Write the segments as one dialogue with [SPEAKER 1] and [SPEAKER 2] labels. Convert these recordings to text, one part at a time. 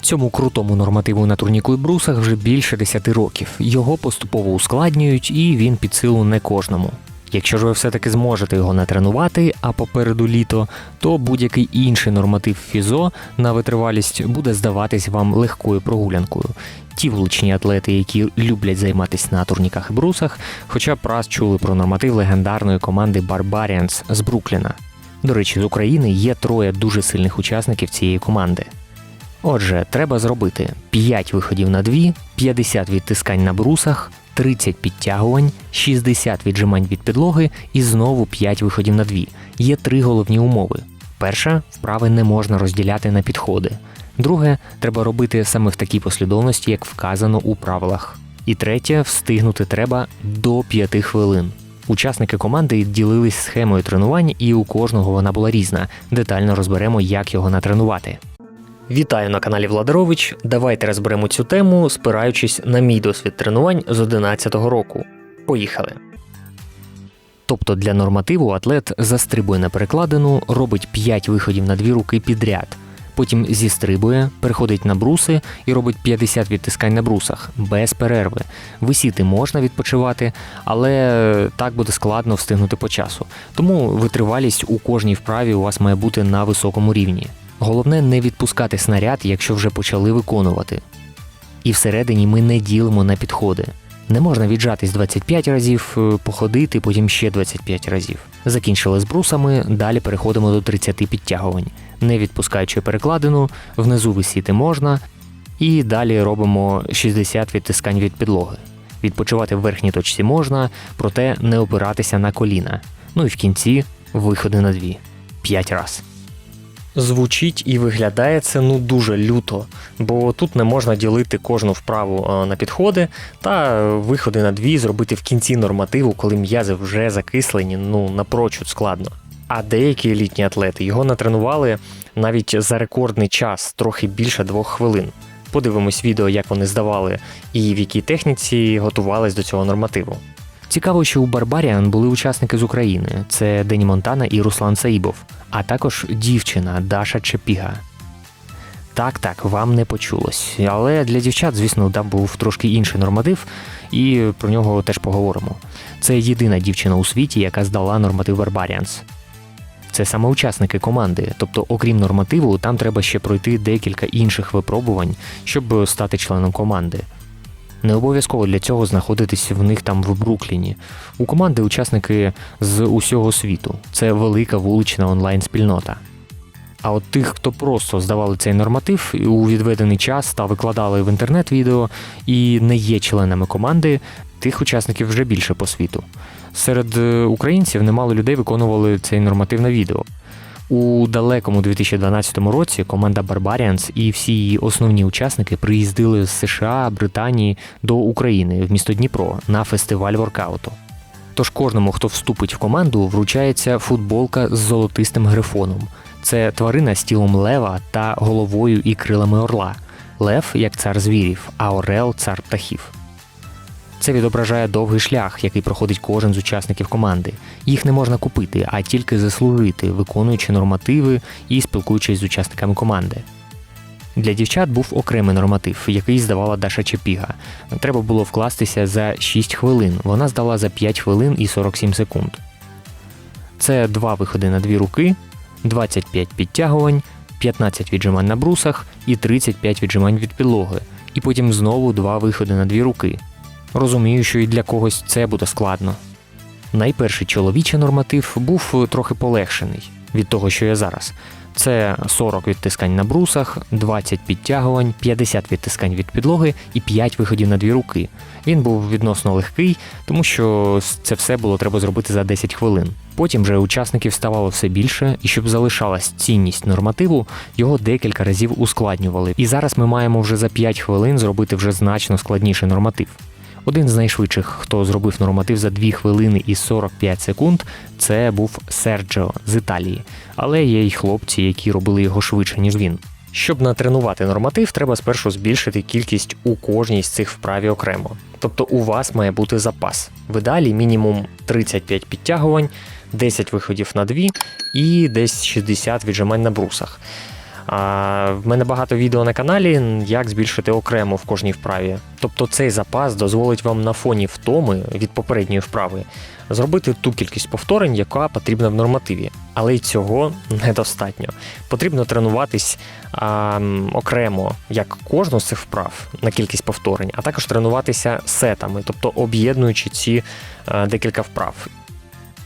[SPEAKER 1] Цьому крутому нормативу на турніку і брусах вже більше 10 років. Його поступово ускладнюють і він під силу не кожному. Якщо ж ви все-таки зможете його натренувати, а попереду літо, то будь-який інший норматив фізо на витривалість буде здаватись вам легкою прогулянкою. Ті вуличні атлети, які люблять займатися на турніках і брусах, хоча б раз чули про норматив легендарної команди Barbarians з Брукліна. До речі, з України є 3 дуже сильних учасників цієї команди. Отже, треба зробити 5 виходів на 2, 50 відтискань на брусах, 30 підтягувань, 60 віджимань від підлоги і знову 5 виходів на 2. Є 3 головні умови. Перша – вправи не можна розділяти на підходи. Друге – треба робити саме в такій послідовності, як вказано у правилах. І третє – встигнути треба до 5 хвилин. Учасники команди ділились схемою тренувань, і у кожного вона була різна. Детально розберемо, як його натренувати. Вітаю на каналі Владарович. Давайте розберемо цю тему, спираючись на мій досвід тренувань з 2011 року. Поїхали! Тобто для нормативу атлет застрибує на перекладину, робить 5 виходів на 2 руки підряд. Потім зістрибує, переходить на бруси і робить 50 відтискань на брусах, без перерви. Висіти можна, відпочивати, але так буде складно встигнути по часу. Тому витривалість у кожній вправі у вас має бути на високому рівні. Головне не відпускати снаряд, якщо вже почали виконувати. І всередині ми не ділимо на підходи. Не можна віджатись 25 разів, походити, потім ще 25 разів. Закінчили з брусами, далі переходимо до 30 підтягувань. Не відпускаючи перекладину, внизу висіти можна. І далі робимо 60 відтискань від підлоги. Відпочивати в верхній точці можна, проте не опиратися на коліна. Ну і в кінці виходи на 2. 5 раз. Звучить і виглядає це дуже люто, бо тут не можна ділити кожну вправу на підходи та виходи на 2 зробити в кінці нормативу, коли м'язи вже закислені, напрочуд складно. А деякі елітні атлети його натренували навіть за рекордний час, трохи більше 2 хвилин. Подивимось відео, як вони здавали і в якій техніці готувались до цього нормативу. Цікаво, що у Barbarian були учасники з України – це Дені Монтана і Руслан Саїбов, а також дівчина Даша Чепіга. Так, вам не почулось. Але для дівчат, звісно, там був трошки інший норматив, і про нього теж поговоримо. Це єдина дівчина у світі, яка здала норматив Barbarians. Це саме учасники команди, тобто окрім нормативу, там треба ще пройти декілька інших випробувань, щоб стати членом команди. Не обов'язково для цього знаходитись в них там в Брукліні. У команди учасники з усього світу. Це велика вулична онлайн-спільнота. А от тих, хто просто здавали цей норматив у відведений час та викладали в інтернет відео і не є членами команди, тих учасників вже більше по світу. Серед українців немало людей виконували цей норматив на відео. У далекому 2012 році команда Barbarians і всі її основні учасники приїздили з США, Британії до України в місто Дніпро на фестиваль воркауту. Тож кожному, хто вступить в команду, вручається футболка з золотистим грифоном. Це тварина з тілом лева та головою і крилами орла. Лев – як цар звірів, а орел – цар птахів. Це відображає довгий шлях, який проходить кожен з учасників команди. Їх не можна купити, а тільки заслужити, виконуючи нормативи і спілкуючись з учасниками команди. Для дівчат був окремий норматив, який здавала Даша Чепіга. Треба було вкластися за 6 хвилин, вона здала за 5 хвилин і 47 секунд. Це 2 виходи на 2 руки, 25 підтягувань, 15 віджимань на брусах і 35 віджимань від підлоги. І потім знову 2 виходи на 2 руки. Розумію, що і для когось це буде складно. Найперший чоловічий норматив був трохи полегшений від того, що є зараз. Це 40 відтискань на брусах, 20 підтягувань, 50 відтискань від підлоги і 5 виходів на 2 руки. Він був відносно легкий, тому що це все було треба зробити за 10 хвилин. Потім же учасників ставало все більше, і щоб залишалась цінність нормативу, його декілька разів ускладнювали. І зараз ми маємо вже за 5 хвилин зробити вже значно складніший норматив. Один з найшвидших, хто зробив норматив за 2 хвилини і 45 секунд, це був Серджіо з Італії. Але є й хлопці, які робили його швидше, ніж він. Щоб натренувати норматив, треба спершу збільшити кількість у кожній з цих вправі окремо. Тобто у вас має бути запас. В ідеалі мінімум 35 підтягувань, 10 виходів на 2 і десь 60 віджимань на брусах. В мене багато відео на каналі, як збільшити окремо в кожній вправі. Тобто цей запас дозволить вам на фоні втоми від попередньої вправи зробити ту кількість повторень, яка потрібна в нормативі. Але й цього недостатньо. Потрібно тренуватись окремо, як кожну з цих вправ на кількість повторень, а також тренуватися сетами, тобто об'єднуючи ці декілька вправ.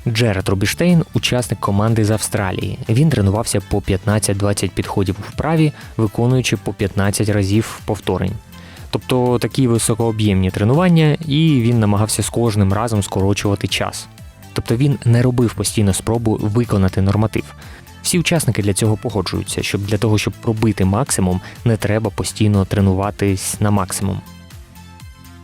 [SPEAKER 1] Джеред Робіштейн – учасник команди з Австралії. Він тренувався по 15-20 підходів у вправі, виконуючи по 15 разів повторень. Тобто такі високооб'ємні тренування, і він намагався з кожним разом скорочувати час. Тобто він не робив постійно спробу виконати норматив. Всі учасники для цього погоджуються, щоб для того, щоб пробити максимум, не треба постійно тренуватись на максимум.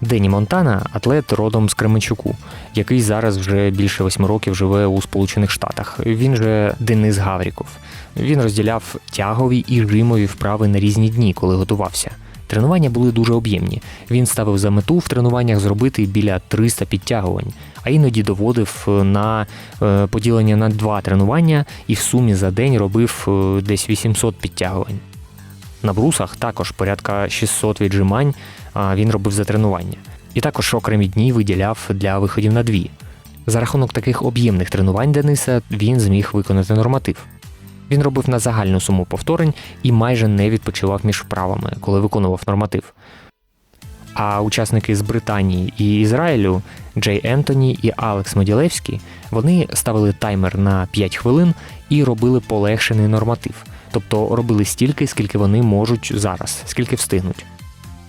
[SPEAKER 1] Дені Монтана – атлет родом з Кременчуку, який зараз вже більше 8 років живе у Сполучених Штатах. Він же Денис Гавріков. Він розділяв тягові і жимові вправи на різні дні, коли готувався. Тренування були дуже об'ємні. Він ставив за мету в тренуваннях зробити біля 300 підтягувань, а іноді доводив на поділення на 2 тренування і в сумі за день робив десь 800 підтягувань. На брусах також порядка 600 віджимань він робив за тренування. І також окремі дні виділяв для виходів на 2. За рахунок таких об'ємних тренувань Дениса він зміг виконати норматив. Він робив на загальну суму повторень і майже не відпочивав між вправами, коли виконував норматив. А учасники з Британії і Ізраїлю Джей Ентоні і Алекс Моділевський, вони ставили таймер на 5 хвилин і робили полегшений норматив. Тобто робили стільки, скільки вони можуть зараз, скільки встигнуть.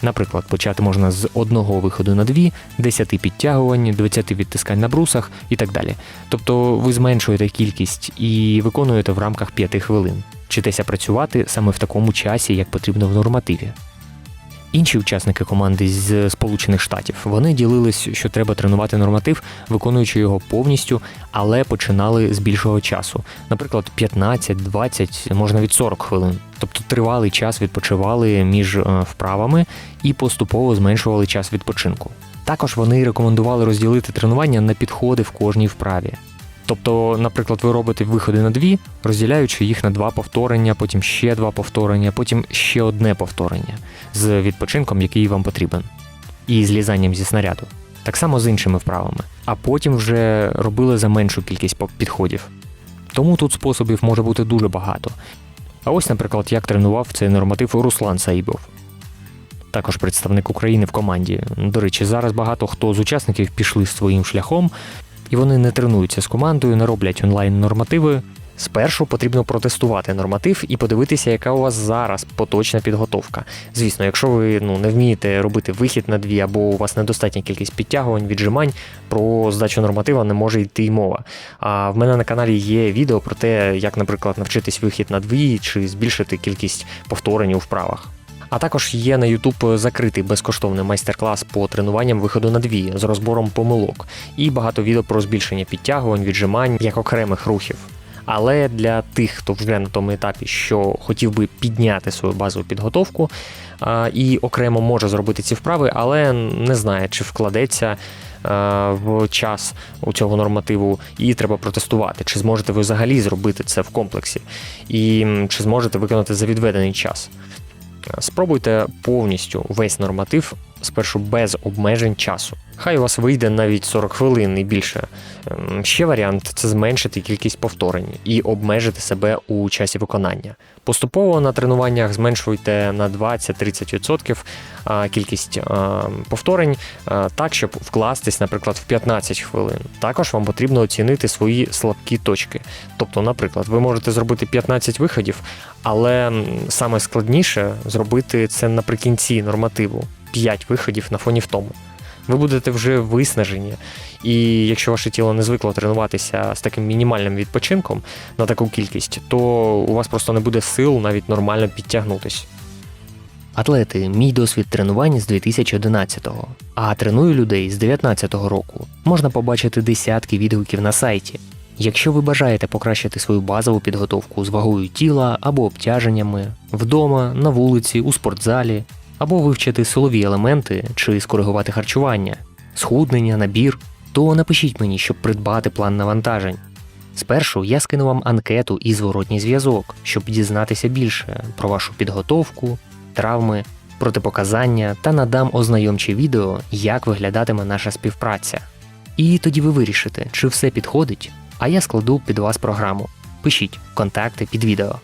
[SPEAKER 1] Наприклад, почати можна з 1 виходу на 2, 10 підтягувань, 20 відтискань на брусах і так далі. Тобто ви зменшуєте кількість і виконуєте в рамках 5 хвилин. Вчитеся працювати саме в такому часі, як потрібно в нормативі. Інші учасники команди з Сполучених Штатів, вони ділились, що треба тренувати норматив, виконуючи його повністю, але починали з більшого часу. Наприклад, 15, 20, можна від 40 хвилин. Тобто тривалий час відпочивали між вправами і поступово зменшували час відпочинку. Також вони рекомендували розділити тренування на підходи в кожній вправі. Тобто, наприклад, ви робите виходи на 2, розділяючи їх на 2 повторення, потім ще 2 повторення, потім ще 1 повторення з відпочинком, який вам потрібен, і злізанням зі снаряду. Так само з іншими вправами. А потім вже робили за меншу кількість підходів. Тому тут способів може бути дуже багато. А ось, наприклад, як тренував цей норматив Руслан Саїбов. Також представник України в команді. До речі, зараз багато хто з учасників пішли своїм шляхом, і вони не тренуються з командою, не роблять онлайн-нормативи. Спершу потрібно протестувати норматив і подивитися, яка у вас зараз поточна підготовка. Звісно, якщо ви не вмієте робити вихід на 2, або у вас недостатня кількість підтягувань, віджимань, про здачу норматива не може йти й мова. А в мене на каналі є відео про те, як, наприклад, навчитись вихід на 2 чи збільшити кількість повторень у вправах. А також є на YouTube закритий безкоштовний майстер-клас по тренуванням виходу на 2 з розбором помилок і багато відео про збільшення підтягувань, віджимань як окремих рухів. Але для тих, хто вже на тому етапі, що хотів би підняти свою базову підготовку і окремо може зробити ці вправи, але не знає, чи вкладеться в час у цього нормативу, і треба протестувати, чи зможете ви взагалі зробити це в комплексі, і чи зможете виконати за відведений час. Спробуйте повністю весь норматив спершу без обмежень часу. Хай у вас вийде навіть 40 хвилин і більше. Ще варіант – це зменшити кількість повторень і обмежити себе у часі виконання. Поступово на тренуваннях зменшуйте на 20-30% кількість повторень так, щоб вкластись, наприклад, в 15 хвилин. Також вам потрібно оцінити свої слабкі точки. Тобто, наприклад, ви можете зробити 15 виходів, але саме складніше зробити це наприкінці нормативу. 5 виходів на фоні втому. Ви будете вже виснажені, і якщо ваше тіло не звикло тренуватися з таким мінімальним відпочинком на таку кількість, то у вас просто не буде сил навіть нормально підтягнутись. Атлети, мій досвід тренувань з 2011-го, а треную людей з 2019 року. Можна побачити десятки відгуків на сайті. Якщо ви бажаєте покращити свою базову підготовку з вагою тіла або обтяженнями, вдома, на вулиці, у спортзалі, або вивчити силові елементи чи скоригувати харчування, схуднення, набір, то напишіть мені, щоб придбати план навантажень. Спершу я скину вам анкету і зворотній зв'язок, щоб дізнатися більше про вашу підготовку, травми, протипоказання та надам ознайомче відео, як виглядатиме наша співпраця. І тоді ви вирішите, чи все підходить, а я складу під вас програму. Пишіть контакти під відео.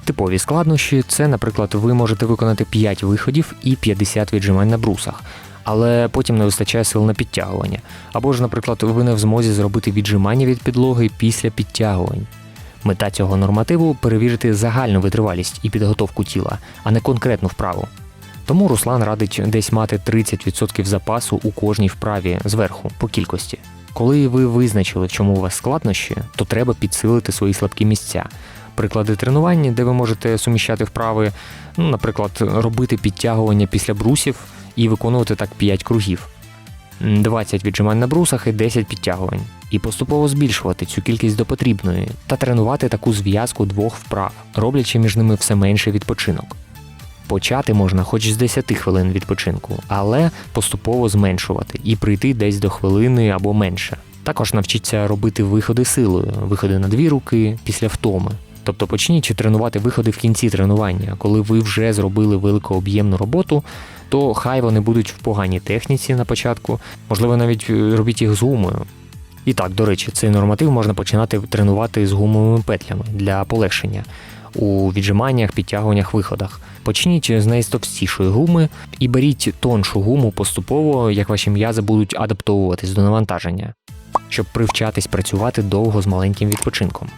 [SPEAKER 1] Типові складнощі – це, наприклад, ви можете виконати 5 виходів і 50 віджимань на брусах, але потім не вистачає сил на підтягування. Або ж, наприклад, ви не в змозі зробити віджимання від підлоги після підтягувань. Мета цього нормативу – перевірити загальну витривалість і підготовку тіла, а не конкретну вправу. Тому Руслан радить десь мати 30% запасу у кожній вправі зверху, по кількості. Коли ви визначили, в чому у вас складнощі, то треба підсилити свої слабкі місця. Приклади тренувань, де ви можете суміщати вправи, наприклад, робити підтягування після брусів і виконувати так 5 кругів. 20 віджимань на брусах і 10 підтягувань. І поступово збільшувати цю кількість до потрібної та тренувати таку зв'язку 2 вправ, роблячи між ними все менше відпочинок. Почати можна хоч з 10 хвилин відпочинку, але поступово зменшувати і прийти десь до хвилини або менше. Також навчіться робити виходи силою, виходи на 2 руки після втоми. Тобто почніть тренувати виходи в кінці тренування, коли ви вже зробили великооб'ємну роботу, то хай вони будуть в поганій техніці на початку, можливо навіть робіть їх з гумою. І так, до речі, цей норматив можна починати тренувати з гумовими петлями для полегшення у віджиманнях, підтягуваннях, виходах. Почніть з найстовстішої гуми і беріть тоншу гуму поступово, як ваші м'язи будуть адаптовуватись до навантаження, щоб привчатись працювати довго з маленьким відпочинком.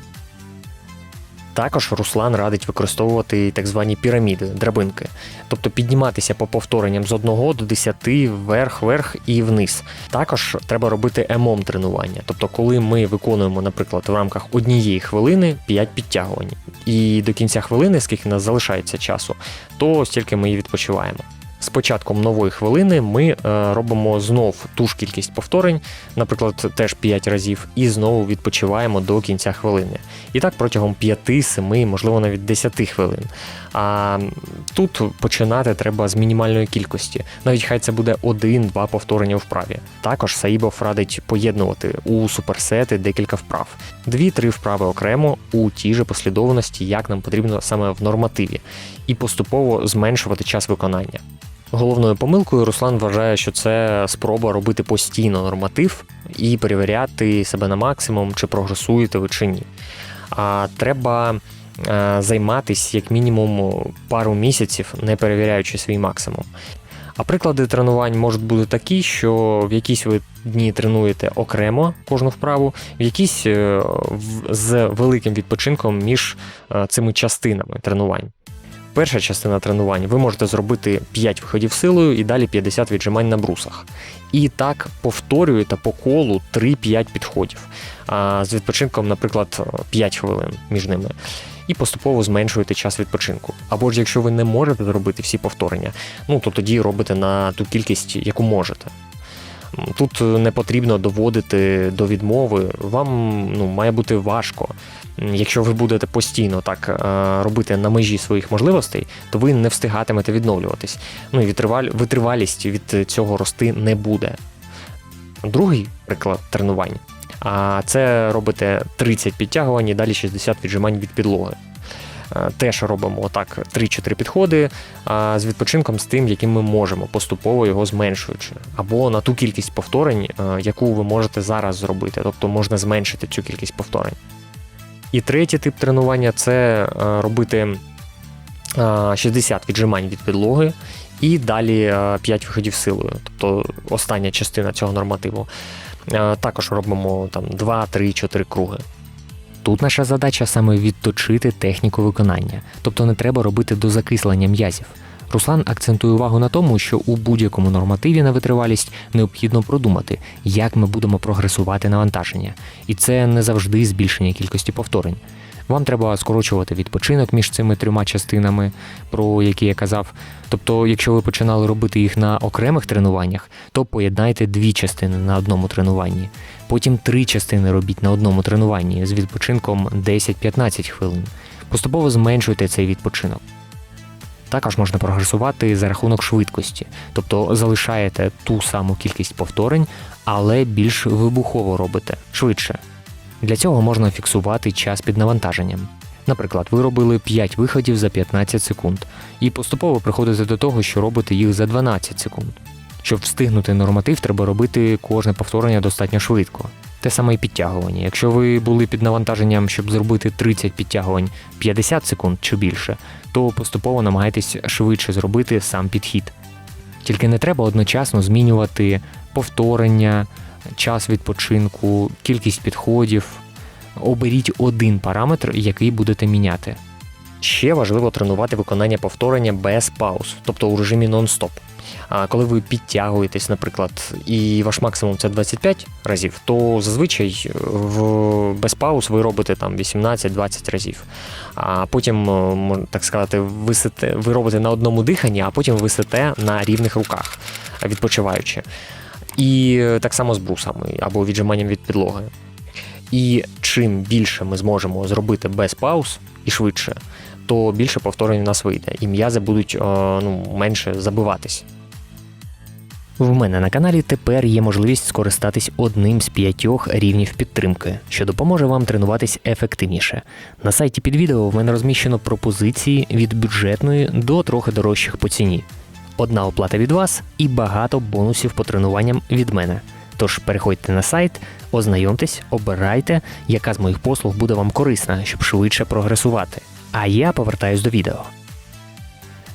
[SPEAKER 1] Також Руслан радить використовувати так звані піраміди, драбинки, тобто підніматися по повторенням з 1 до 10 вверх і вниз. Також треба робити ЕМОМ тренування, тобто коли ми виконуємо, наприклад, в рамках 1 хвилини 5 підтягувань. І до кінця хвилини, скільки в нас залишається часу, то стільки ми і відпочиваємо. З початком нової хвилини ми робимо знов ту ж кількість повторень, наприклад, теж 5 разів, і знову відпочиваємо до кінця хвилини. І так протягом 5, 7, можливо навіть 10 хвилин. А тут починати треба з мінімальної кількості, навіть хай це буде 1-2 повторення у вправі. Також Саїбов радить поєднувати у суперсети декілька вправ. 2-3 вправи окремо у тій же послідовності, як нам потрібно саме в нормативі, і поступово зменшувати час виконання. Головною помилкою Руслан вважає, що це спроба робити постійно норматив і перевіряти себе на максимум, чи прогресуєте ви чи ні. А треба займатися як мінімум пару місяців, не перевіряючи свій максимум. А приклади тренувань можуть бути такі, що в якісь ви дні тренуєте окремо кожну вправу, в якісь з великим відпочинком між цими частинами тренувань. Перша частина тренувань ви можете зробити 5 виходів силою і далі 50 віджимань на брусах. І так повторюєте по колу 3-5 підходів, з відпочинком, наприклад, 5 хвилин між ними. І поступово зменшуєте час відпочинку. Або ж якщо ви не можете зробити всі повторення, то тоді робите на ту кількість, яку можете. Тут не потрібно доводити до відмови, вам має бути важко. Якщо ви будете постійно так робити на межі своїх можливостей, то ви не встигатимете відновлюватись. І витривалість від цього рости не буде. Другий приклад тренувань – це робите 30 підтягувань і далі 60 віджимань від підлоги. Теж робимо отак 3-4 підходи з відпочинком з тим, яким ми можемо, поступово його зменшуючи. Або на ту кількість повторень, яку ви можете зараз зробити, тобто можна зменшити цю кількість повторень. І третій тип тренування – це робити 60 віджимань від підлоги і далі 5 виходів силою, тобто остання частина цього нормативу. Також робимо 2, 3, 4 круги. Тут наша задача саме відточити техніку виконання, тобто не треба робити дозакислення м'язів. Руслан акцентує увагу на тому, що у будь-якому нормативі на витривалість необхідно продумати, як ми будемо прогресувати навантаження. І це не завжди збільшення кількості повторень. Вам треба скорочувати відпочинок між цими 3 частинами, про які я казав. Тобто, якщо ви починали робити їх на окремих тренуваннях, то поєднайте 2 частини на одному тренуванні. Потім 3 частини робіть на одному тренуванні з відпочинком 10-15 хвилин. Поступово зменшуйте цей відпочинок. Також можна прогресувати за рахунок швидкості, тобто залишаєте ту саму кількість повторень, але більш вибухово робите, швидше. Для цього можна фіксувати час під навантаженням. Наприклад, ви робили 5 виходів за 15 секунд і поступово приходите до того, що робите їх за 12 секунд. Щоб встигнути норматив, треба робити кожне повторення достатньо швидко. Те саме і підтягування. Якщо ви були під навантаженням, щоб зробити 30 підтягувань 50 секунд чи більше, то поступово намагайтесь швидше зробити сам підхід. Тільки не треба одночасно змінювати повторення, час відпочинку, кількість підходів. Оберіть один параметр, який будете міняти. Ще важливо тренувати виконання повторення без пауз, тобто у режимі нон-стоп. А коли ви підтягуєтесь, наприклад, і ваш максимум це 25 разів, то зазвичай без пауз ви робите там 18-20 разів. А потім, можна так сказати, ви робите на одному диханні, а потім висите на рівних руках, відпочиваючи. І так само з брусами або віджиманням від підлоги. І чим більше ми зможемо зробити без пауз і швидше, то більше повторень у нас вийде, і м'язи будуть менше забиватись. В мене на каналі тепер є можливість скористатись одним з 5 рівнів підтримки, що допоможе вам тренуватись ефективніше. На сайті під відео в мене розміщено пропозиції від бюджетної до трохи дорожчих по ціні. Одна оплата від вас і багато бонусів по тренуванням від мене. Тож переходьте на сайт, ознайомтесь, обирайте, яка з моїх послуг буде вам корисна, щоб швидше прогресувати. А я повертаюсь до відео.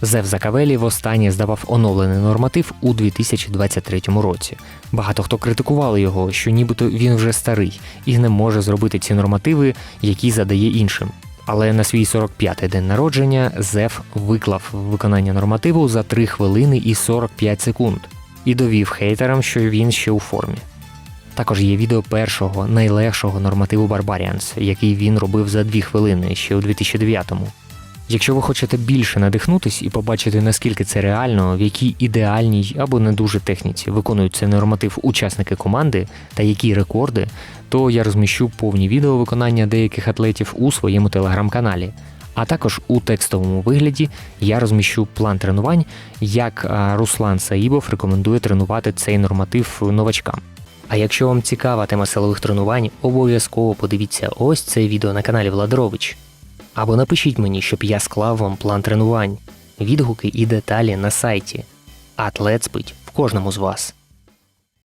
[SPEAKER 1] Зев Закавелі востаннє здавав оновлений норматив у 2023 році. Багато хто критикували його, що нібито він вже старий і не може зробити ці нормативи, які задає іншим. Але на свій 45-й день народження Зев виклав виконання нормативу за 3 хвилини і 45 секунд і довів хейтерам, що він ще у формі. Також є відео першого, найлегшого нормативу Barbarians, який він робив за 2 хвилини ще у 2009-му. Якщо ви хочете більше надихнутись і побачити, наскільки це реально, в якій ідеальній або не дуже техніці виконують цей норматив учасники команди та які рекорди, то я розміщу повні відео виконання деяких атлетів у своєму телеграм-каналі. А також у текстовому вигляді я розміщу план тренувань, як Руслан Саїбов рекомендує тренувати цей норматив новачкам. А якщо вам цікава тема силових тренувань, обов'язково подивіться ось це відео на каналі Владарович. Або напишіть мені, щоб я склав вам план тренувань, відгуки і деталі на сайті. Атлет спить в кожному з вас.